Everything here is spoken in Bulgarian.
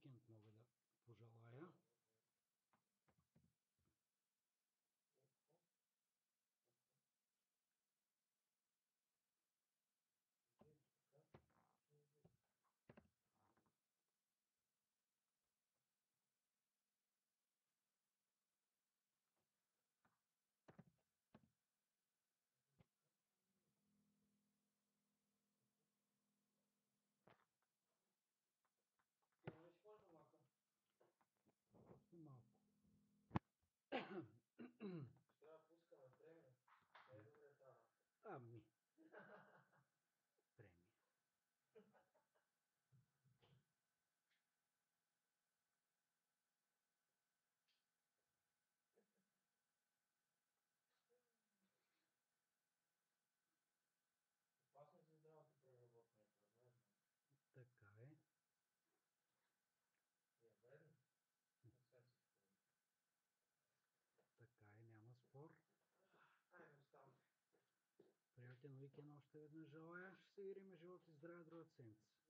уикенд мога да пожелая. Още малко. Ще я пускаме премия. Не е добре това. Ами. Премия. Опасно за здравето преработването, знаеш. Така е. И е вредно. Освен всичко. Така е, няма спор. Айде, оставам. Приятен уикенд още веднъж желая. Ще се видим живот и здраве другата седмица.